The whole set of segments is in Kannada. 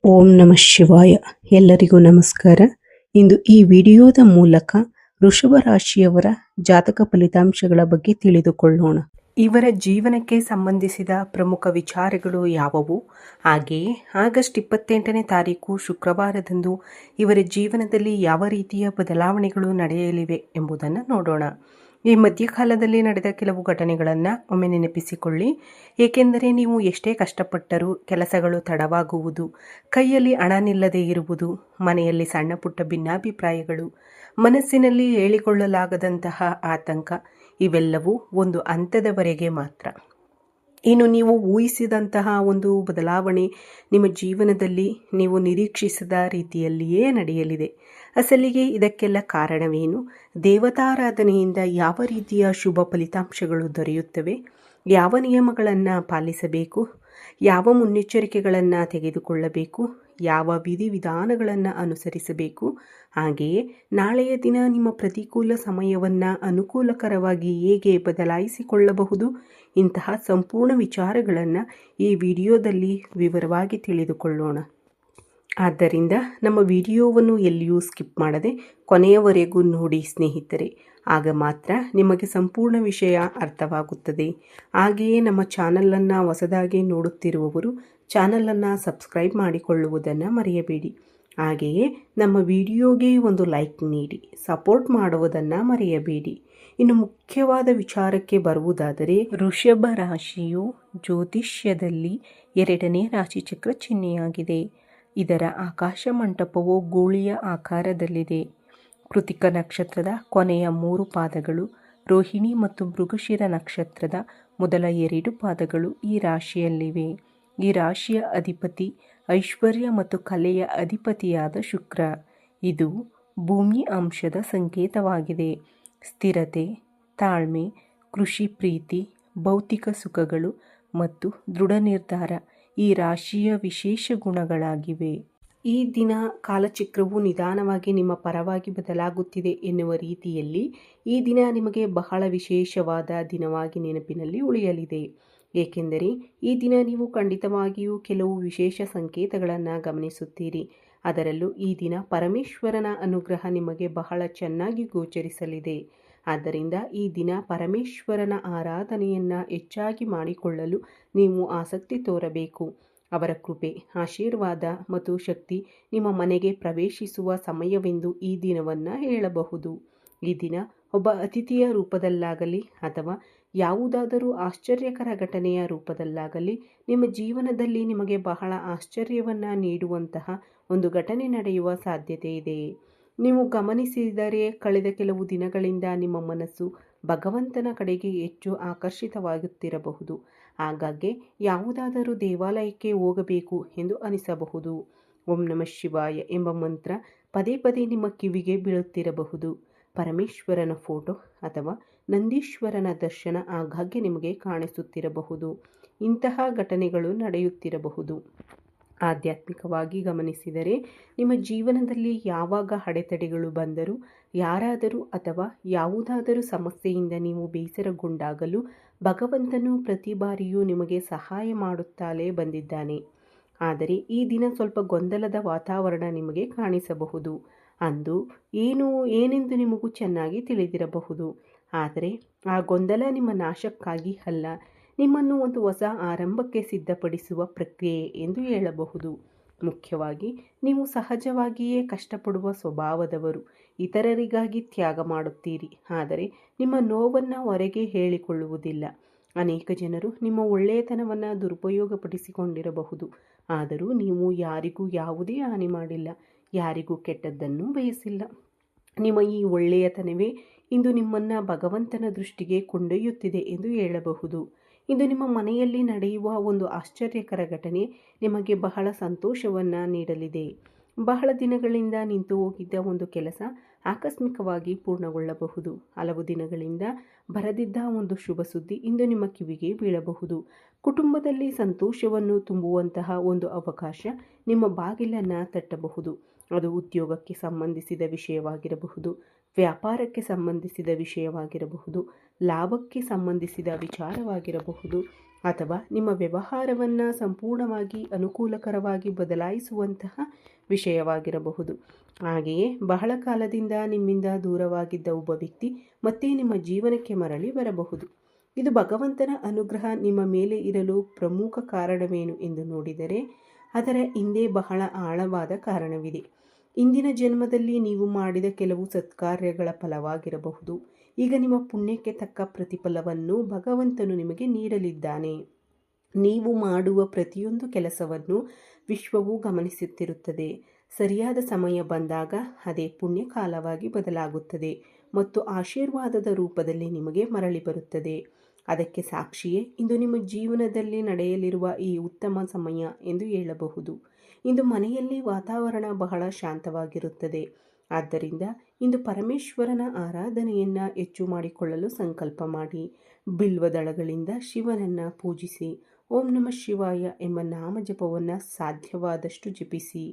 ಓಂ ನಮಃ ಶಿವಾಯ. ಎಲ್ಲರಿಗೂ ನಮಸ್ಕಾರ. ಇಂದು ಈ ವಿಡಿಯೋದ ಮೂಲಕ ವೃಷಭ ರಾಶಿಯವರ ಜಾತಕ ಫಲಿತಾಂಶಗಳ ಬಗ್ಗೆ ತಿಳಿದುಕೊಳ್ಳೋಣ. ಇವರ ಜೀವನಕ್ಕೆ ಸಂಬಂಧಿಸಿದ ಪ್ರಮುಖ ವಿಚಾರಗಳು ಯಾವುವು, ಹಾಗೆಯೇ ಆಗಸ್ಟ್ 28ನೇ ತಾರೀಕು ಶುಕ್ರವಾರದಂದು ಇವರ ಜೀವನದಲ್ಲಿ ಯಾವ ರೀತಿಯ ಬದಲಾವಣೆಗಳು ನಡೆಯಲಿವೆ ಎಂಬುದನ್ನು ನೋಡೋಣ. ಈ ಮಧ್ಯಕಾಲದಲ್ಲಿ ನಡೆದ ಕೆಲವು ಘಟನೆಗಳನ್ನು ಒಮ್ಮೆ ನೆನಪಿಸಿಕೊಳ್ಳಿ. ಏಕೆಂದರೆ ನೀವು ಎಷ್ಟೇ ಕಷ್ಟಪಟ್ಟರೂ ಕೆಲಸಗಳು ತಡವಾಗುವುದು, ಕೈಯಲ್ಲಿ ಹಣ ನಿಲ್ಲದೆ ಇರುವುದು, ಮನೆಯಲ್ಲಿ ಸಣ್ಣ ಪುಟ್ಟ ಭಿನ್ನಾಭಿಪ್ರಾಯಗಳು, ಮನಸ್ಸಿನಲ್ಲಿ ಹೇಳಿಕೊಳ್ಳಲಾಗದಂತಹ ಆತಂಕ ಇವೆಲ್ಲವೂ ಒಂದು ಹಂತದವರೆಗೆ ಮಾತ್ರ. ಇನ್ನು ನೀವು ಊಹಿಸಿದಂತಹ ಒಂದು ಬದಲಾವಣೆ ನಿಮ್ಮ ಜೀವನದಲ್ಲಿ ನೀವು ನಿರೀಕ್ಷಿಸಿದ ರೀತಿಯಲ್ಲಿಯೇ ನಡೆಯಲಿದೆ. ಅಸಲಿಗೆ ಇದಕ್ಕೆಲ್ಲ ಕಾರಣವೇನು? ದೇವತಾರಾಧನೆಯಿಂದ ಯಾವ ರೀತಿಯ ಶುಭ ಫಲಿತಾಂಶಗಳು ದೊರೆಯುತ್ತವೆ? ಯಾವ ನಿಯಮಗಳನ್ನು ಪಾಲಿಸಬೇಕು? ಯಾವ ಮುನ್ನೆಚ್ಚರಿಕೆಗಳನ್ನು ತೆಗೆದುಕೊಳ್ಳಬೇಕು? ಯಾವ ವಿಧಿವಿಧಾನಗಳನ್ನು ಅನುಸರಿಸಬೇಕು? ಹಾಗೆಯೇ ನಾಳೆಯ ದಿನ ನಿಮ್ಮ ಪ್ರತಿಕೂಲ ಸಮಯವನ್ನು ಅನುಕೂಲಕರವಾಗಿ ಹೇಗೆ ಬದಲಾಯಿಸಿಕೊಳ್ಳಬಹುದು? ಇಂತಹ ಸಂಪೂರ್ಣ ವಿಚಾರಗಳನ್ನು ಈ ವಿಡಿಯೋದಲ್ಲಿ ವಿವರವಾಗಿ ತಿಳಿದುಕೊಳ್ಳೋಣ. ಆದ್ದರಿಂದ ನಮ್ಮ ವಿಡಿಯೋವನ್ನು ಎಲ್ಲಿಯೂ ಸ್ಕಿಪ್ ಮಾಡದೆ ಕೊನೆಯವರೆಗೂ ನೋಡಿ ಸ್ನೇಹಿತರೆ. ಆಗ ಮಾತ್ರ ನಿಮಗೆ ಸಂಪೂರ್ಣ ವಿಷಯ ಅರ್ಥವಾಗುತ್ತದೆ. ಹಾಗೆಯೇ ನಮ್ಮ ಚಾನಲನ್ನು ಹೊಸದಾಗಿ ನೋಡುತ್ತಿರುವವರು ಚಾನಲನ್ನು ಸಬ್ಸ್ಕ್ರೈಬ್ ಮಾಡಿಕೊಳ್ಳುವುದನ್ನು ಮರೆಯಬೇಡಿ. ಹಾಗೆಯೇ ನಮ್ಮ ವಿಡಿಯೋಗೆ ಒಂದು ಲೈಕ್ ನೀಡಿ ಸಪೋರ್ಟ್ ಮಾಡುವುದನ್ನು ಮರೆಯಬೇಡಿ. ಇನ್ನು ಮುಖ್ಯವಾದ ವಿಚಾರಕ್ಕೆ ಬರುವುದಾದರೆ, ವೃಷಭ ರಾಶಿಯು ಜ್ಯೋತಿಷ್ಯದಲ್ಲಿ 2ನೇ ರಾಶಿಚಕ್ರ ಚಿಹ್ನೆಯಾಗಿದೆ. ಇದರ ಆಕಾಶ ಮಂಟಪವು ಗೋಳಿಯ ಆಕಾರದಲ್ಲಿದೆ. ಕೃತಿಕ ನಕ್ಷತ್ರದ ಕೊನೆಯ 3 ಪಾದಗಳು, ರೋಹಿಣಿ ಮತ್ತು ಮೃಗಶಿರ ನಕ್ಷತ್ರದ ಮೊದಲ 2 ಪಾದಗಳು ಈ ರಾಶಿಯಲ್ಲಿವೆ. ಈ ರಾಶಿಯ ಅಧಿಪತಿ ಐಶ್ವರ್ಯ ಮತ್ತು ಕಲೆಯ ಅಧಿಪತಿಯಾದ ಶುಕ್ರ. ಇದು ಭೂಮಿ ಅಂಶದ ಸಂಕೇತವಾಗಿದೆ. ಸ್ಥಿರತೆ, ತಾಳ್ಮೆ, ಕೃಷಿ ಪ್ರೀತಿ, ಭೌತಿಕ ಸುಖಗಳು ಮತ್ತು ದೃಢ ನಿರ್ಧಾರ ಈ ರಾಶಿಯ ವಿಶೇಷ ಗುಣಗಳಾಗಿವೆ. ಈ ದಿನ ಕಾಲಚಕ್ರವು ನಿಧಾನವಾಗಿ ನಿಮ್ಮ ಪರವಾಗಿ ಬದಲಾಗುತ್ತಿದೆ ಎನ್ನುವ ರೀತಿಯಲ್ಲಿ ಈ ದಿನ ನಿಮಗೆ ಬಹಳ ವಿಶೇಷವಾದ ದಿನವಾಗಿ ನೆನಪಿನಲ್ಲಿ ಉಳಿಯಲಿದೆ. ಏಕೆಂದರೆ ಈ ದಿನ ನೀವು ಖಂಡಿತವಾಗಿಯೂ ಕೆಲವು ವಿಶೇಷ ಸಂಕೇತಗಳನ್ನು ಗಮನಿಸುತ್ತೀರಿ. ಅದರಲ್ಲೂ ಈ ದಿನ ಪರಮೇಶ್ವರನ ಅನುಗ್ರಹ ನಿಮಗೆ ಬಹಳ ಚೆನ್ನಾಗಿ ಗೋಚರಿಸಲಿದೆ. ಆದ್ದರಿಂದ ಈ ದಿನ ಪರಮೇಶ್ವರನ ಆರಾಧನೆಯನ್ನು ಹೆಚ್ಚಾಗಿ ಮಾಡಿಕೊಳ್ಳಲು ನೀವು ಆಸಕ್ತಿ ತೋರಬೇಕು. ಅವರ ಕೃಪೆ, ಆಶೀರ್ವಾದ ಮತ್ತು ಶಕ್ತಿ ನಿಮ್ಮ ಮನೆಗೆ ಪ್ರವೇಶಿಸುವ ಸಮಯವೆಂದು ಈ ದಿನವನ್ನು ಹೇಳಬಹುದು. ಈ ದಿನ ಒಬ್ಬ ಅತಿಥಿಯ ರೂಪದಲ್ಲಾಗಲಿ ಅಥವಾ ಯಾವುದಾದರೂ ಆಶ್ಚರ್ಯಕರ ಘಟನೆಯ ರೂಪದಲ್ಲಾಗಲಿ ನಿಮ್ಮ ಜೀವನದಲ್ಲಿ ನಿಮಗೆ ಬಹಳ ಆಶ್ಚರ್ಯವನ್ನು ನೀಡುವಂತಹ ಒಂದು ಘಟನೆ ನಡೆಯುವ ಸಾಧ್ಯತೆ ಇದೆ. ನೀವು ಗಮನಿಸಿದರೆ ಕಳೆದ ಕೆಲವು ದಿನಗಳಿಂದ ನಿಮ್ಮ ಮನಸ್ಸು ಭಗವಂತನ ಕಡೆಗೆ ಹೆಚ್ಚು ಆಕರ್ಷಿತವಾಗುತ್ತಿರಬಹುದು. ಆಗಾಗ್ಗೆ ಯಾವುದಾದರೂ ದೇವಾಲಯಕ್ಕೆ ಹೋಗಬೇಕು ಎಂದು ಅನಿಸಬಹುದು. ಓಂ ನಮಃ ಶಿವಾಯ ಎಂಬ ಮಂತ್ರ ಪದೇ ಪದೇ ನಿಮ್ಮ ಕಿವಿಗೆ ಬೀಳುತ್ತಿರಬಹುದು. ಪರಮೇಶ್ವರನ ಫೋಟೋ ಅಥವಾ ನಂದೀಶ್ವರನ ದರ್ಶನ ಆಗಾಗ್ಗೆ ನಿಮಗೆ ಕಾಣಿಸುತ್ತಿರಬಹುದು. ಇಂತಹ ಘಟನೆಗಳು ನಡೆಯುತ್ತಿರಬಹುದು. ಆಧ್ಯಾತ್ಮಿಕವಾಗಿ ಗಮನಿಸಿದರೆ ನಿಮ್ಮ ಜೀವನದಲ್ಲಿ ಯಾವಾಗ ಅಡೆತಡೆಗಳು ಬಂದರೂ, ಯಾರಾದರೂ ಅಥವಾ ಯಾವುದಾದರೂ ಸಮಸ್ಯೆಯಿಂದ ನೀವು ಬೇಸರಗೊಂಡಾಗಲೂ ಭಗವಂತನು ಪ್ರತಿ ಬಾರಿಯೂ ನಿಮಗೆ ಸಹಾಯ ಮಾಡುತ್ತಲೇ ಬಂದಿದ್ದಾನೆ. ಆದರೆ ಈ ದಿನ ಸ್ವಲ್ಪ ಗೊಂದಲದ ವಾತಾವರಣ ನಿಮಗೆ ಕಾಣಿಸಬಹುದು. ಅಂದು ಏನೆಂದು ನಿಮಗೂ ಚೆನ್ನಾಗಿ ತಿಳಿದಿರಬಹುದು. ಆದರೆ ಆ ಗೊಂದಲ ನಿಮ್ಮ ನಾಶಕ್ಕಾಗಿ ಅಲ್ಲ, ನಿಮ್ಮನ್ನು ಒಂದು ಹೊಸ ಆರಂಭಕ್ಕೆ ಸಿದ್ಧಪಡಿಸುವ ಪ್ರಕ್ರಿಯೆ ಎಂದು ಹೇಳಬಹುದು. ಮುಖ್ಯವಾಗಿ ನೀವು ಸಹಜವಾಗಿಯೇ ಕಷ್ಟಪಡುವ ಸ್ವಭಾವದವರು. ಇತರರಿಗಾಗಿ ತ್ಯಾಗ ಮಾಡುತ್ತೀರಿ, ಆದರೆ ನಿಮ್ಮ ನೋವನ್ನು ಹೊರಗೆ ಹೇಳಿಕೊಳ್ಳುವುದಿಲ್ಲ. ಅನೇಕ ಜನರು ನಿಮ್ಮ ಒಳ್ಳೆಯತನವನ್ನು ದುರುಪಯೋಗಪಡಿಸಿಕೊಂಡಿರಬಹುದು. ಆದರೂ ನೀವು ಯಾರಿಗೂ ಯಾವುದೇ ಹಾನಿ ಮಾಡಿಲ್ಲ, ಯಾರಿಗೂ ಕೆಟ್ಟದ್ದನ್ನು ಬಯಸಿಲ್ಲ. ನಿಮ್ಮ ಈ ಒಳ್ಳೆಯತನವೇ ಇಂದು ನಿಮ್ಮನ್ನು ಭಗವಂತನ ದೃಷ್ಟಿಗೆ ಕೊಂಡೊಯ್ಯುತ್ತಿದೆ ಎಂದು ಹೇಳಬಹುದು. ಇಂದು ನಿಮ್ಮ ಮನೆಯಲ್ಲಿ ನಡೆಯುವ ಒಂದು ಆಶ್ಚರ್ಯಕರ ಘಟನೆ ನಿಮಗೆ ಬಹಳ ಸಂತೋಷವನ್ನು ನೀಡಲಿದೆ. ಬಹಳ ದಿನಗಳಿಂದ ನಿಂತು ಹೋಗಿದ್ದ ಒಂದು ಕೆಲಸ ಆಕಸ್ಮಿಕವಾಗಿ ಪೂರ್ಣಗೊಳ್ಳಬಹುದು. ಹಲವು ದಿನಗಳಿಂದ ಬರದಿದ್ದ ಒಂದು ಶುಭ ಸುದ್ದಿ ಇಂದು ನಿಮ್ಮ ಕಿವಿಗೆ ಬೀಳಬಹುದು. ಕುಟುಂಬದಲ್ಲಿ ಸಂತೋಷವನ್ನು ತುಂಬುವಂತಹ ಒಂದು ಅವಕಾಶ ನಿಮ್ಮ ಬಾಗಿಲನ್ನು ತಟ್ಟಬಹುದು. ಅದು ಉದ್ಯೋಗಕ್ಕೆ ಸಂಬಂಧಿಸಿದ ವಿಷಯವಾಗಿರಬಹುದು, ವ್ಯಾಪಾರಕ್ಕೆ ಸಂಬಂಧಿಸಿದ ವಿಷಯವಾಗಿರಬಹುದು, ಲಾಭಕ್ಕೆ ಸಂಬಂಧಿಸಿದ ವಿಚಾರವಾಗಿರಬಹುದು ಅಥವಾ ನಿಮ್ಮ ವ್ಯವಹಾರವನ್ನು ಸಂಪೂರ್ಣವಾಗಿ ಅನುಕೂಲಕರವಾಗಿ ಬದಲಾಯಿಸುವಂತಹ ವಿಷಯವಾಗಿರಬಹುದು. ಹಾಗೆಯೇ ಬಹಳ ಕಾಲದಿಂದ ನಿಮ್ಮಿಂದ ದೂರವಾಗಿದ್ದ ಒಬ್ಬ ವ್ಯಕ್ತಿ ಮತ್ತೆ ನಿಮ್ಮ ಜೀವನಕ್ಕೆ ಮರಳಿ ಬರಬಹುದು. ಇದು ಭಗವಂತನ ಅನುಗ್ರಹ ನಿಮ್ಮ ಮೇಲೆ ಇರಲು ಪ್ರಮುಖ ಕಾರಣವೇನು ಎಂದು ನೋಡಿದರೆ ಅದರ ಹಿಂದೆ ಬಹಳ ಆಳವಾದ ಕಾರಣವಿದೆ. ಇಂದಿನ ಜನ್ಮದಲ್ಲಿ ನೀವು ಮಾಡಿದ ಕೆಲವು ಸತ್ಕಾರ್ಯಗಳ ಫಲವಾಗಿರಬಹುದು. ಈಗ ನಿಮ್ಮ ಪುಣ್ಯಕ್ಕೆ ತಕ್ಕ ಪ್ರತಿಫಲವನ್ನು ಭಗವಂತನು ನಿಮಗೆ ನೀಡಲಿದ್ದಾನೆ. ನೀವು ಮಾಡುವ ಪ್ರತಿಯೊಂದು ಕೆಲಸವನ್ನು ವಿಶ್ವವು ಗಮನಿಸುತ್ತಿರುತ್ತದೆ. ಸರಿಯಾದ ಸಮಯ ಬಂದಾಗ ಅದೇ ಪುಣ್ಯ ಕಾಲವಾಗಿ ಬದಲಾಗುತ್ತದೆ ಮತ್ತು ಆಶೀರ್ವಾದದ ರೂಪದಲ್ಲಿ ನಿಮಗೆ ಮರಳಿ ಬರುತ್ತದೆ. ಅದಕ್ಕೆ ಸಾಕ್ಷಿಯೇ ಇಂದು ನಿಮ್ಮ ಜೀವನದಲ್ಲಿ ನಡೆಯಲಿರುವ ಈ ಉತ್ತಮ ಸಮಯ ಎಂದು ಹೇಳಬಹುದು. ಇಂದು ಮನೆಯಲ್ಲಿ ವಾತಾವರಣ ಬಹಳ ಶಾಂತವಾಗಿರುತ್ತದೆ. ಆದ್ದರಿಂದ ಇಂದು ಪರಮೇಶ್ವರನ ಆರಾಧನೆಯನ್ನು ಹೆಚ್ಚು ಮಾಡಿಕೊಳ್ಳಲು ಸಂಕಲ್ಪ ಮಾಡಿ. ಬಿಲ್ವದಳಗಳಿಂದ ಶಿವನನ್ನು ಪೂಜಿಸಿ. ಓಂ ನಮಃ ಶಿವಾಯ ಎಂಬ ನಾಮಜಪವನ್ನು ಸಾಧ್ಯವಾದಷ್ಟು ಜಪಿಸಿ.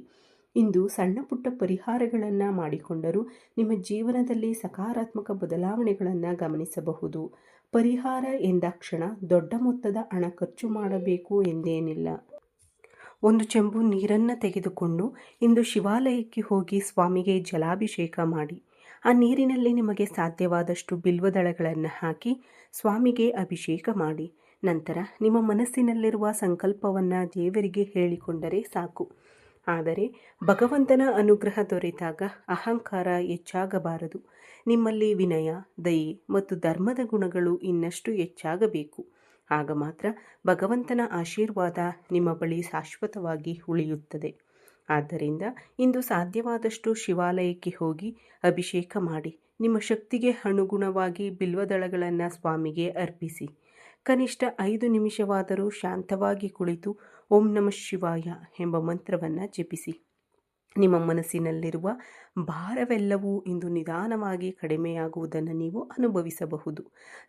ಇಂದು ಸಣ್ಣ ಪುಟ್ಟ ಪರಿಹಾರಗಳನ್ನು ಮಾಡಿಕೊಂಡರೂ ನಿಮ್ಮ ಜೀವನದಲ್ಲಿ ಸಕಾರಾತ್ಮಕ ಬದಲಾವಣೆಗಳನ್ನು ಗಮನಿಸಬಹುದು. ಪರಿಹಾರ ಎಂದಾಕ್ಷಣ ದೊಡ್ಡ ಮೊತ್ತದ ಹಣ ಖರ್ಚು ಮಾಡಬೇಕು ಎಂದೇನಿಲ್ಲ. ಒಂದು ಚೆಂಬು ನೀರನ್ನು ತೆಗೆದುಕೊಂಡು ಇಂದು ಶಿವಾಲಯಕ್ಕೆ ಹೋಗಿ ಸ್ವಾಮಿಗೆ ಜಲಾಭಿಷೇಕ ಮಾಡಿ. ಆ ನೀರಿನಲ್ಲಿ ನಿಮಗೆ ಸಾಧ್ಯವಾದಷ್ಟು ಬಿಲ್ವದಳಗಳನ್ನು ಹಾಕಿ ಸ್ವಾಮಿಗೆ ಅಭಿಷೇಕ ಮಾಡಿ. ನಂತರ ನಿಮ್ಮ ಮನಸ್ಸಿನಲ್ಲಿರುವ ಸಂಕಲ್ಪವನ್ನು ದೇವರಿಗೆ ಹೇಳಿಕೊಂಡರೆ ಸಾಕು. ಆದರೆ ಭಗವಂತನ ಅನುಗ್ರಹ ದೊರೆತಾಗ ಅಹಂಕಾರ ಹೆಚ್ಚಾಗಬಾರದು. ನಿಮ್ಮಲ್ಲಿ ವಿನಯ, ದಯೆ ಮತ್ತು ಧರ್ಮದ ಗುಣಗಳು ಇನ್ನಷ್ಟು ಹೆಚ್ಚಾಗಬೇಕು. ಆಗ ಮಾತ್ರ ಭಗವಂತನ ಆಶೀರ್ವಾದ ನಿಮ್ಮ ಬಳಿ ಶಾಶ್ವತವಾಗಿ ಉಳಿಯುತ್ತದೆ. ಆದ್ದರಿಂದ ಇಂದು ಸಾಧ್ಯವಾದಷ್ಟು ಶಿವಾಲಯಕ್ಕೆ ಹೋಗಿ ಅಭಿಷೇಕ ಮಾಡಿ. ನಿಮ್ಮ ಶಕ್ತಿಗೆ ಅನುಗುಣವಾಗಿ ಬಿಲ್ವದಳಗಳನ್ನು ಸ್ವಾಮಿಗೆ ಅರ್ಪಿಸಿ. ಕನಿಷ್ಠ 5 ನಿಮಿಷವಾದರೂ ಶಾಂತವಾಗಿ ಕುಳಿತು ಓಂ ನಮಃ ಶಿವಾಯ ಎಂಬ ಮಂತ್ರವನ್ನು ಜಪಿಸಿ. ನಿಮ್ಮ ಮನಸ್ಸಿನಲ್ಲಿರುವ ಭಾರವೆಲ್ಲವೂ ಇಂದು ನಿಧಾನವಾಗಿ ಕಡಿಮೆಯಾಗುವುದನ್ನು ನೀವು ಅನುಭವಿಸಬಹುದು.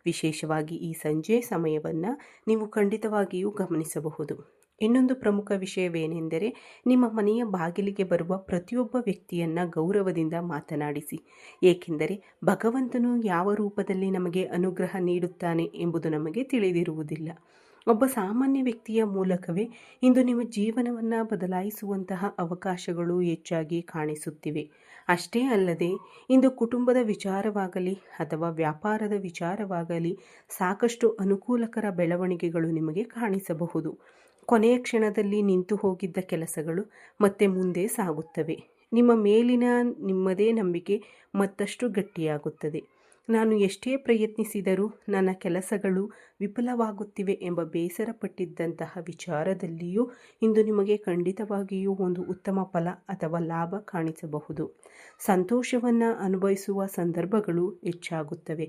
ವಿಶೇಷವಾಗಿ ಈ ಸಂಜೆ ಸಮಯವನ್ನು ನೀವು ಖಂಡಿತವಾಗಿಯೂ ಗಮನಿಸಬಹುದು. ಇನ್ನೊಂದು ಪ್ರಮುಖ ವಿಷಯವೇನೆಂದರೆ ನಿಮ್ಮ ಮನೆಯ ಬಾಗಿಲಿಗೆ ಬರುವ ಪ್ರತಿಯೊಬ್ಬ ವ್ಯಕ್ತಿಯನ್ನು ಗೌರವದಿಂದ ಮಾತನಾಡಿಸಿ. ಏಕೆಂದರೆ ಭಗವಂತನು ಯಾವ ರೂಪದಲ್ಲಿ ನಮಗೆ ಅನುಗ್ರಹ ನೀಡುತ್ತಾನೆ ಎಂಬುದು ನಮಗೆ ತಿಳಿದಿರುವುದಿಲ್ಲ. ಒಬ್ಬ ಸಾಮಾನ್ಯ ವ್ಯಕ್ತಿಯ ಮೂಲಕವೇ ಇಂದು ನಿಮ್ಮ ಜೀವನವನ್ನು ಬದಲಾಯಿಸುವಂತಹ ಅವಕಾಶಗಳು ಹೆಚ್ಚಾಗಿ ಕಾಣಿಸುತ್ತಿವೆ. ಅಷ್ಟೇ ಅಲ್ಲದೆ ಇಂದು ಕುಟುಂಬದ ವಿಚಾರವಾಗಲಿ ಅಥವಾ ವ್ಯಾಪಾರದ ವಿಚಾರವಾಗಲಿ ಸಾಕಷ್ಟು ಅನುಕೂಲಕರ ಬೆಳವಣಿಗೆಗಳು ನಿಮಗೆ ಕಾಣಿಸಬಹುದು. ಕೊನೆಯ ಕ್ಷಣದಲ್ಲಿ ನಿಂತು ಹೋಗಿದ್ದ ಕೆಲಸಗಳು ಮತ್ತೆ ಮುಂದೆ ಸಾಗುತ್ತವೆ. ನಿಮ್ಮ ಮೇಲಿನ ನಿಮ್ಮದೇ ನಂಬಿಕೆ ಮತ್ತಷ್ಟು ಗಟ್ಟಿಯಾಗುತ್ತದೆ. ನಾನು ಎಷ್ಟೇ ಪ್ರಯತ್ನಿಸಿದರೂ ನನ್ನ ಕೆಲಸಗಳು ವಿಫಲವಾಗುತ್ತಿವೆ ಎಂಬ ಬೇಸರ ಪಟ್ಟಿದ್ದಂತಹ ವಿಚಾರದಲ್ಲಿಯೂ ಇಂದು ನಿಮಗೆ ಖಂಡಿತವಾಗಿಯೂ ಒಂದು ಉತ್ತಮ ಫಲ ಅಥವಾ ಲಾಭ ಕಾಣಿಸಬಹುದು. ಸಂತೋಷವನ್ನು ಅನುಭವಿಸುವ ಸಂದರ್ಭಗಳು ಹೆಚ್ಚಾಗುತ್ತವೆ.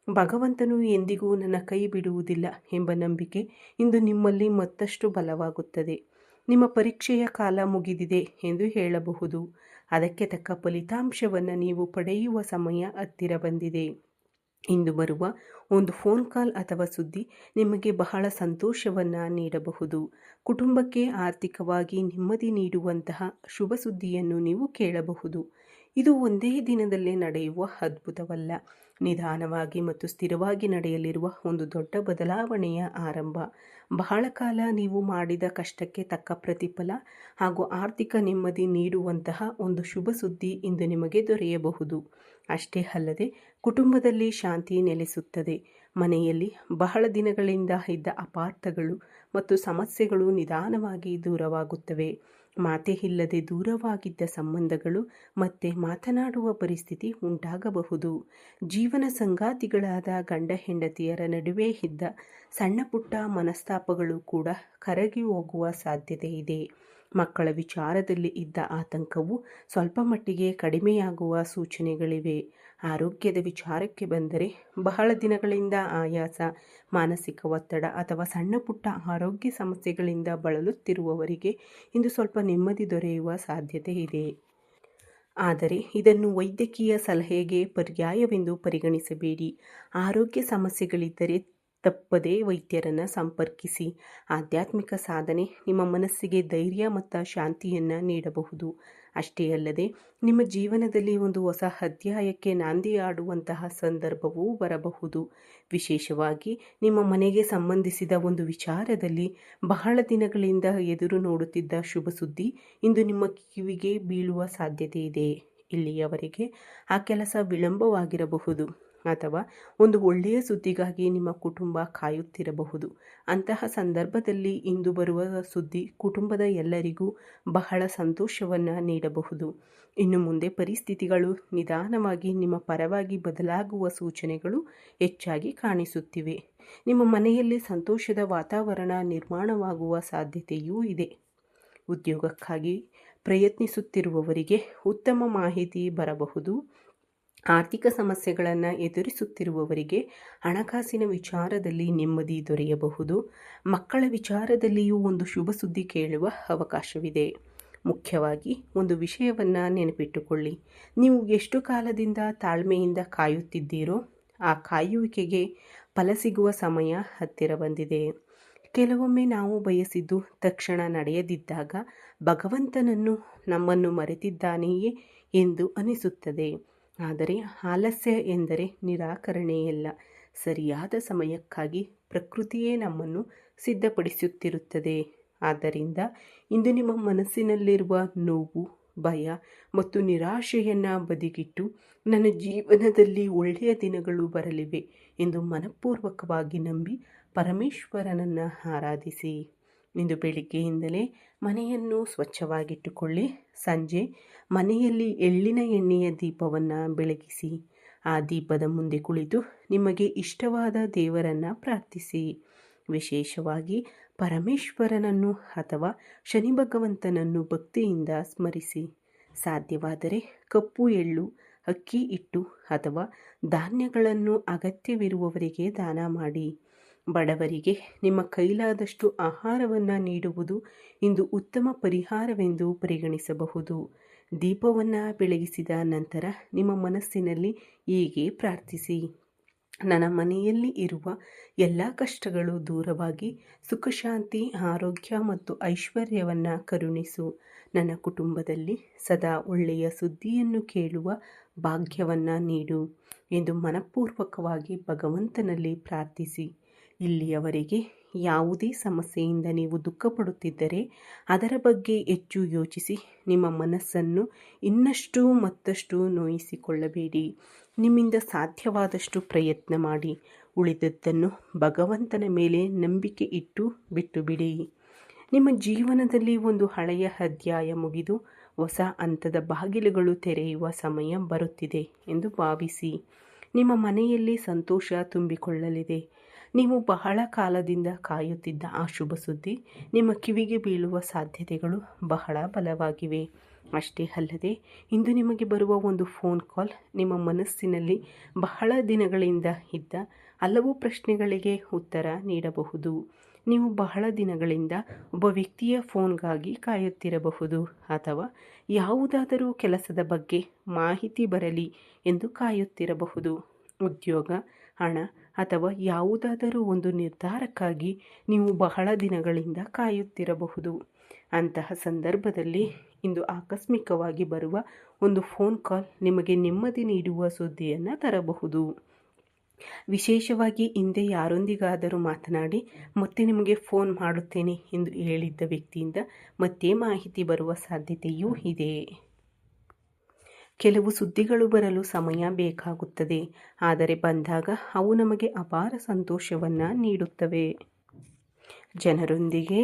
ಭಗವಂತನು ಎಂದಿಗೂ ನನ್ನ ಕೈ ಬಿಡುವುದಿಲ್ಲ ಎಂಬ ನಂಬಿಕೆ ಇಂದು ನಿಮ್ಮಲ್ಲಿ ಮತ್ತಷ್ಟು ಬಲವಾಗುತ್ತದೆ. ನಿಮ್ಮ ಪರೀಕ್ಷೆಯ ಕಾಲ ಮುಗಿದಿದೆ ಎಂದು ಹೇಳಬಹುದು. ಅದಕ್ಕೆ ತಕ್ಕ ಫಲಿತಾಂಶವನ್ನು ನೀವು ಪಡೆಯುವ ಸಮಯ ಹತ್ತಿರ ಬಂದಿದೆ. ಇಂದು ಬರುವ ಒಂದು ಫೋನ್ ಕಾಲ್ ಅಥವಾ ಸುದ್ದಿ ನಿಮಗೆ ಬಹಳ ಸಂತೋಷವನ್ನು ನೀಡಬಹುದು. ಕುಟುಂಬಕ್ಕೆ ಆರ್ಥಿಕವಾಗಿ ನೆಮ್ಮದಿ ನೀಡುವಂತಹ ಶುಭ ಸುದ್ದಿಯನ್ನು ನೀವು ಕೇಳಬಹುದು. ಇದು ಒಂದೇ ದಿನದಲ್ಲಿ ನಡೆಯುವ ಅದ್ಭುತವಲ್ಲ. ನಿಧಾನವಾಗಿ ಮತ್ತು ಸ್ಥಿರವಾಗಿ ನಡೆಯಲಿರುವ ಒಂದು ದೊಡ್ಡ ಬದಲಾವಣೆಯ ಆರಂಭ. ಬಹಳ ಕಾಲ ನೀವು ಮಾಡಿದ ಕಷ್ಟಕ್ಕೆ ತಕ್ಕ ಪ್ರತಿಫಲ ಹಾಗೂ ಆರ್ಥಿಕ ನೆಮ್ಮದಿ ನೀಡುವಂತಹ ಒಂದು ಶುಭ ಸುದ್ದಿ ಇಂದು ನಿಮಗೆ ದೊರೆಯಬಹುದು. ಅಷ್ಟೇ ಅಲ್ಲದೆ ಕುಟುಂಬದಲ್ಲಿ ಶಾಂತಿ ನೆಲೆಸುತ್ತದೆ. ಮನೆಯಲ್ಲಿ ಬಹಳ ದಿನಗಳಿಂದ ಇದ್ದ ಅಪಾರ್ಥಗಳು ಮತ್ತು ಸಮಸ್ಯೆಗಳು ನಿಧಾನವಾಗಿ ದೂರವಾಗುತ್ತವೆ. ಮಾತೇ ಇಲ್ಲದೆ ದೂರವಾಗಿದ್ದ ಸಂಬಂಧಗಳು ಮತ್ತೆ ಮಾತನಾಡುವ ಪರಿಸ್ಥಿತಿ ಉಂಟಾಗಬಹುದು. ಜೀವನ ಸಂಗಾತಿಗಳಾದ ಗಂಡ ಹೆಂಡತಿಯರ ನಡುವೆ ಇದ್ದ ಸಣ್ಣ ಪುಟ್ಟ ಮನಸ್ತಾಪಗಳು ಕೂಡ ಕರಗಿ ಹೋಗುವ ಸಾಧ್ಯತೆ ಇದೆ. ಮಕ್ಕಳ ವಿಚಾರದಲ್ಲಿ ಇದ್ದ ಆತಂಕವು ಸ್ವಲ್ಪ ಮಟ್ಟಿಗೆ ಕಡಿಮೆಯಾಗುವ ಸೂಚನೆಗಳಿವೆ. ಆರೋಗ್ಯದ ವಿಚಾರಕ್ಕೆ ಬಂದರೆ ಬಹಳ ದಿನಗಳಿಂದ ಆಯಾಸ, ಮಾನಸಿಕ ಒತ್ತಡ ಅಥವಾ ಸಣ್ಣ ಪುಟ್ಟ ಆರೋಗ್ಯ ಸಮಸ್ಯೆಗಳಿಂದ ಬಳಲುತ್ತಿರುವವರಿಗೆ ಇಂದು ಸ್ವಲ್ಪ ನೆಮ್ಮದಿ ದೊರೆಯುವ ಸಾಧ್ಯತೆ ಇದೆ. ಆದರೆ ಇದನ್ನು ವೈದ್ಯಕೀಯ ಸಲಹೆಗೆ ಪರ್ಯಾಯವೆಂದು ಪರಿಗಣಿಸಬೇಡಿ. ಆರೋಗ್ಯ ಸಮಸ್ಯೆಗಳಿದ್ದರೆ ತಪ್ಪದೇ ವೈದ್ಯರನ್ನು ಸಂಪರ್ಕಿಸಿ. ಆಧ್ಯಾತ್ಮಿಕ ಸಾಧನೆ ನಿಮ್ಮ ಮನಸ್ಸಿಗೆ ಧೈರ್ಯ ಮತ್ತು ಶಾಂತಿಯನ್ನು ನೀಡಬಹುದು. ಅಷ್ಟೇ ಅಲ್ಲದೆ ನಿಮ್ಮ ಜೀವನದಲ್ಲಿ ಒಂದು ಹೊಸ ಅಧ್ಯಾಯಕ್ಕೆ ನಾಂದಿ ಆಡುವಂತಹ ಸಂದರ್ಭವೂ ಬರಬಹುದು. ವಿಶೇಷವಾಗಿ ನಿಮ್ಮ ಮನೆಗೆ ಸಂಬಂಧಿಸಿದ ಒಂದು ವಿಚಾರದಲ್ಲಿ ಬಹಳ ದಿನಗಳಿಂದ ಎದುರು ನೋಡುತ್ತಿದ್ದ ಶುಭ ಸುದ್ದಿ ಇಂದು ನಿಮ್ಮ ಕಿವಿಗೆ ಬೀಳುವ ಸಾಧ್ಯತೆ ಇದೆ. ಇಲ್ಲಿಯವರೆಗೆ ಆ ಕೆಲಸ ವಿಳಂಬವಾಗಿರಬಹುದು ಅಥವಾ ಒಂದು ಒಳ್ಳೆಯ ಸುದ್ದಿಗಾಗಿ ನಿಮ್ಮ ಕುಟುಂಬ ಕಾಯುತ್ತಿರಬಹುದು. ಅಂತಹ ಸಂದರ್ಭದಲ್ಲಿ ಇಂದು ಬರುವ ಸುದ್ದಿ ಕುಟುಂಬದ ಎಲ್ಲರಿಗೂ ಬಹಳ ಸಂತೋಷವನ್ನು ನೀಡಬಹುದು. ಇನ್ನು ಮುಂದೆ ಪರಿಸ್ಥಿತಿಗಳು ನಿಧಾನವಾಗಿ ನಿಮ್ಮ ಪರವಾಗಿ ಬದಲಾಗುವ ಸೂಚನೆಗಳು ಹೆಚ್ಚಾಗಿ ಕಾಣಿಸುತ್ತಿವೆ. ನಿಮ್ಮ ಮನೆಯಲ್ಲಿ ಸಂತೋಷದ ವಾತಾವರಣ ನಿರ್ಮಾಣವಾಗುವ ಸಾಧ್ಯತೆಯೂ ಇದೆ. ಉದ್ಯೋಗಕ್ಕಾಗಿ ಪ್ರಯತ್ನಿಸುತ್ತಿರುವವರಿಗೆ ಉತ್ತಮ ಮಾಹಿತಿ ಬರಬಹುದು. ಆರ್ಥಿಕ ಸಮಸ್ಯೆಗಳನ್ನು ಎದುರಿಸುತ್ತಿರುವವರಿಗೆ ಹಣಕಾಸಿನ ವಿಚಾರದಲ್ಲಿ ನೆಮ್ಮದಿ ದೊರೆಯಬಹುದು. ಮಕ್ಕಳ ವಿಚಾರದಲ್ಲಿಯೂ ಒಂದು ಶುಭ ಸುದ್ದಿ ಕೇಳುವ ಅವಕಾಶವಿದೆ. ಮುಖ್ಯವಾಗಿ ಒಂದು ವಿಷಯವನ್ನು ನೆನಪಿಟ್ಟುಕೊಳ್ಳಿ. ನೀವು ಎಷ್ಟು ಕಾಲದಿಂದ ತಾಳ್ಮೆಯಿಂದ ಕಾಯುತ್ತಿದ್ದೀರೋ ಆ ಕಾಯುವಿಕೆಗೆ ಫಲ ಸಿಗುವ ಸಮಯ ಹತ್ತಿರ ಬಂದಿದೆ. ಕೆಲವೊಮ್ಮೆ ನಾವು ಬಯಸಿದ್ದು ತಕ್ಷಣ ನಡೆಯದಿದ್ದಾಗ ಭಗವಂತನನ್ನು ನಮ್ಮನ್ನು ಮರೆತಿದ್ದಾನೆಯೇ ಎಂದು ಅನಿಸುತ್ತದೆ. ಆದರೆ ಆಲಸ್ಯ ಎಂದರೆ ನಿರಾಕರಣೆಯಲ್ಲ, ಸರಿಯಾದ ಸಮಯಕ್ಕಾಗಿ ಪ್ರಕೃತಿಯೇ ನಮ್ಮನ್ನು ಸಿದ್ಧಪಡಿಸುತ್ತಿರುತ್ತದೆ. ಆದ್ದರಿಂದ ಇಂದು ನಿಮ್ಮ ಮನಸ್ಸಿನಲ್ಲಿರುವ ನೋವು, ಭಯ ಮತ್ತು ನಿರಾಶೆಯನ್ನು ಬದಿಗಿಟ್ಟು ನನ್ನ ಜೀವನದಲ್ಲಿ ಒಳ್ಳೆಯ ದಿನಗಳು ಬರಲಿವೆ ಎಂದು ಮನಪೂರ್ವಕವಾಗಿ ನಂಬಿ ಪರಮೇಶ್ವರನನ್ನು ಆರಾಧಿಸಿ. ಇಂದು ಬೆಳಿಗ್ಗೆಯಿಂದಲೇ ಮನೆಯನ್ನು ಸ್ವಚ್ಛವಾಗಿಟ್ಟುಕೊಳ್ಳಿ. ಸಂಜೆ ಮನೆಯಲ್ಲಿ ಎಳ್ಳಿನ ಎಣ್ಣೆಯ ದೀಪವನ್ನು ಬೆಳಗಿಸಿ ಆ ದೀಪದ ಮುಂದೆ ಕುಳಿತು ನಿಮಗೆ ಇಷ್ಟವಾದ ದೇವರನ್ನು ಪ್ರಾರ್ಥಿಸಿ. ವಿಶೇಷವಾಗಿ ಪರಮೇಶ್ವರನನ್ನು ಅಥವಾ ಶನಿ ಭಗವಂತನನ್ನು ಭಕ್ತಿಯಿಂದ ಸ್ಮರಿಸಿ. ಸಾಧ್ಯವಾದರೆ ಕಪ್ಪು ಎಳ್ಳು, ಅಕ್ಕಿ ಹಿಟ್ಟು ಅಥವಾ ಧಾನ್ಯಗಳನ್ನು ಅಗತ್ಯವಿರುವವರಿಗೆ ದಾನ ಮಾಡಿ. ಬಡವರಿಗೆ ನಿಮ್ಮ ಕೈಲಾದಷ್ಟು ಆಹಾರವನ್ನು ನೀಡುವುದು ಇಂದು ಉತ್ತಮ ಪರಿಹಾರವೆಂದು ಪರಿಗಣಿಸಬಹುದು. ದೀಪವನ್ನು ಬೆಳಗಿಸಿದ ನಂತರ ನಿಮ್ಮ ಮನಸ್ಸಿನಲ್ಲಿ ಹೀಗೆ ಪ್ರಾರ್ಥಿಸಿ: ನನ್ನ ಮನೆಯಲ್ಲಿ ಇರುವ ಎಲ್ಲ ಕಷ್ಟಗಳು ದೂರವಾಗಿ ಸುಖ, ಶಾಂತಿ, ಆರೋಗ್ಯ ಮತ್ತು ಐಶ್ವರ್ಯವನ್ನು ಕರುಣಿಸು. ನನ್ನ ಕುಟುಂಬದಲ್ಲಿ ಸದಾ ಒಳ್ಳೆಯ ಸುದ್ದಿಯನ್ನು ಕೇಳುವ ಭಾಗ್ಯವನ್ನು ನೀಡು ಎಂದು ಮನಪೂರ್ವಕವಾಗಿ ಭಗವಂತನಲ್ಲಿ ಪ್ರಾರ್ಥಿಸಿ. ಇಲ್ಲಿಯವರೆಗೆ ಯಾವುದೇ ಸಮಸ್ಯೆಯಿಂದ ನೀವು ದುಃಖಪಡುತ್ತಿದ್ದರೆ ಅದರ ಬಗ್ಗೆ ಹೆಚ್ಚು ಯೋಚಿಸಿ ನಿಮ್ಮ ಮನಸ್ಸನ್ನು ಇನ್ನಷ್ಟು ಮತ್ತಷ್ಟು ನೋಯಿಸಿಕೊಳ್ಳಬೇಡಿ. ನಿಮ್ಮಿಂದ ಸಾಧ್ಯವಾದಷ್ಟು ಪ್ರಯತ್ನ ಮಾಡಿ. ಉಳಿದದ್ದನ್ನು ಭಗವಂತನ ಮೇಲೆ ನಂಬಿಕೆ ಇಟ್ಟು ಬಿಟ್ಟು ಬಿಡಿ. ನಿಮ್ಮ ಜೀವನದಲ್ಲಿ ಒಂದು ಹಳೆಯ ಅಧ್ಯಾಯ ಮುಗಿದು ಹೊಸ ಹಂತದ ಬಾಗಿಲುಗಳು ತೆರೆಯುವ ಸಮಯ ಬರುತ್ತಿದೆ ಎಂದು ಭಾವಿಸಿ. ನಿಮ್ಮ ಮನೆಯಲ್ಲಿ ಸಂತೋಷ ತುಂಬಿಕೊಳ್ಳಲಿದೆ. ನೀವು ಬಹಳ ಕಾಲದಿಂದ ಕಾಯುತ್ತಿದ್ದ ಆ ಶುಭ ಸುದ್ದಿ ನಿಮ್ಮ ಕಿವಿಗೆ ಬೀಳುವ ಸಾಧ್ಯತೆಗಳು ಬಹಳ ಬಲವಾಗಿವೆ. ಅಷ್ಟೇ ಅಲ್ಲದೆ ಇಂದು ನಿಮಗೆ ಬರುವ ಒಂದು ಫೋನ್ ಕಾಲ್ ನಿಮ್ಮ ಮನಸ್ಸಿನಲ್ಲಿ ಬಹಳ ದಿನಗಳಿಂದ ಇದ್ದ ಹಲವು ಪ್ರಶ್ನೆಗಳಿಗೆ ಉತ್ತರ ನೀಡಬಹುದು. ನೀವು ಬಹಳ ದಿನಗಳಿಂದ ಒಬ್ಬ ವ್ಯಕ್ತಿಯ ಫೋನ್ಗಾಗಿ ಕಾಯುತ್ತಿರಬಹುದು ಅಥವಾ ಯಾವುದಾದರೂ ಕೆಲಸದ ಬಗ್ಗೆ ಮಾಹಿತಿ ಬರಲಿ ಎಂದು ಕಾಯುತ್ತಿರಬಹುದು. ಉದ್ಯೋಗ, ಹಣ ಅಥವಾ ಯಾವುದಾದರೂ ಒಂದು ನಿರ್ಧಾರಕ್ಕಾಗಿ ನೀವು ಬಹಳ ದಿನಗಳಿಂದ ಕಾಯುತ್ತಿರಬಹುದು. ಅಂತಹ ಸಂದರ್ಭದಲ್ಲಿ ಇಂದು ಆಕಸ್ಮಿಕವಾಗಿ ಬರುವ ಒಂದು ಫೋನ್ ಕಾಲ್ ನಿಮಗೆ ನೆಮ್ಮದಿ ನೀಡುವ ಸುದ್ದಿಯನ್ನು ತರಬಹುದು. ವಿಶೇಷವಾಗಿ ಹಿಂದೆ ಯಾರೊಂದಿಗಾದರೂ ಮಾತನಾಡಿ ಮತ್ತೆ ನಿಮಗೆ ಫೋನ್ ಮಾಡುತ್ತೇನೆ ಎಂದು ಹೇಳಿದ್ದ ವ್ಯಕ್ತಿಯಿಂದ ಮತ್ತೆ ಮಾಹಿತಿ ಬರುವ ಸಾಧ್ಯತೆಯೂ ಇದೆ. ಕೆಲವು ಸುದ್ದಿಗಳು ಬರಲು ಸಮಯ ಬೇಕಾಗುತ್ತದೆ, ಆದರೆ ಬಂದಾಗ ಅವು ನಮಗೆ ಅಪಾರ ಸಂತೋಷವನ್ನು ನೀಡುತ್ತವೆ. ಜನರೊಂದಿಗೆ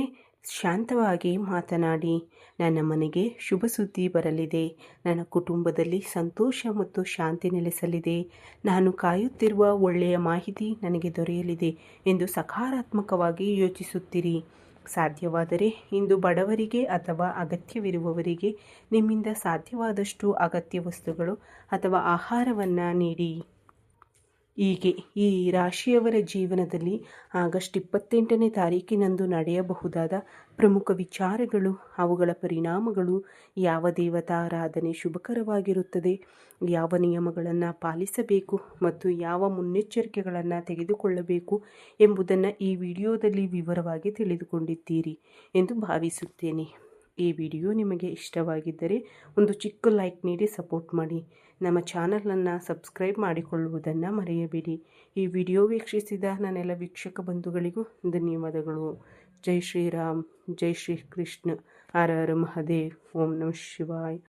ಶಾಂತವಾಗಿ ಮಾತನಾಡಿ. ನನ್ನ ಮನೆಗೆ ಶುಭ ಸುದ್ದಿ ಬರಲಿದೆ. ನನ್ನ ಕುಟುಂಬದಲ್ಲಿ ಸಂತೋಷ ಮತ್ತು ಶಾಂತಿ ನೆಲೆಸಲಿದೆ. ನಾನು ಕಾಯುತ್ತಿರುವ ಒಳ್ಳೆಯ ಮಾಹಿತಿ ನನಗೆ ದೊರೆಯಲಿದೆ ಎಂದು ಸಕಾರಾತ್ಮಕವಾಗಿ ಯೋಚಿಸುತ್ತೀರಿ. ಸಾಧ್ಯವಾದರೆ ಇಂದು ಬಡವರಿಗೆ ಅಥವಾ ಅಗತ್ಯವಿರುವವರಿಗೆ ನಿಮ್ಮಿಂದ ಸಾಧ್ಯವಾದಷ್ಟು ಅಗತ್ಯ ವಸ್ತುಗಳು ಅಥವಾ ಆಹಾರವನ್ನು ನೀಡಿ. ಹೀಗೆ ಈ ರಾಶಿಯವರ ಜೀವನದಲ್ಲಿ ಆಗಸ್ಟ್ 28ನೇ ತಾರೀಕಿನಂದು ನಡೆಯಬಹುದಾದ ಪ್ರಮುಖ ವಿಚಾರಗಳು, ಅವುಗಳ ಪರಿಣಾಮಗಳು, ಯಾವ ದೇವತಾರಾಧನೆ ಶುಭಕರವಾಗಿರುತ್ತದೆ, ಯಾವ ನಿಯಮಗಳನ್ನು ಪಾಲಿಸಬೇಕು ಮತ್ತು ಯಾವ ಮುನ್ನೆಚ್ಚರಿಕೆಗಳನ್ನು ತೆಗೆದುಕೊಳ್ಳಬೇಕು ಎಂಬುದನ್ನು ಈ ವಿಡಿಯೋದಲ್ಲಿ ವಿವರವಾಗಿ ತಿಳಿದುಕೊಂಡಿದ್ದೀರಿ ಎಂದು ಭಾವಿಸುತ್ತೇನೆ. ಈ ವಿಡಿಯೋ ನಿಮಗೆ ಇಷ್ಟವಾಗಿದ್ದರೆ ಒಂದು ಚಿಕ್ಕ ಲೈಕ್ ನೀಡಿ ಸಪೋರ್ಟ್ ಮಾಡಿ. ನಮ್ಮ ಚಾನಲನ್ನು ಸಬ್ಸ್ಕ್ರೈಬ್ ಮಾಡಿಕೊಳ್ಳುವುದನ್ನು ಮರೆಯಬೇಡಿ. ಈ ವಿಡಿಯೋ ವೀಕ್ಷಿಸಿದ ನನ್ನೆಲ್ಲ ವೀಕ್ಷಕ ಬಂಧುಗಳಿಗೂ ಧನ್ಯವಾದಗಳು. ಜೈ ಶ್ರೀರಾಮ್, ಜೈ ಶ್ರೀ ಕೃಷ್ಣ, ಹರ ಹರ ಮಹಾದೇವ್, ಓಂ ನಮಃ ಶಿವಾಯ.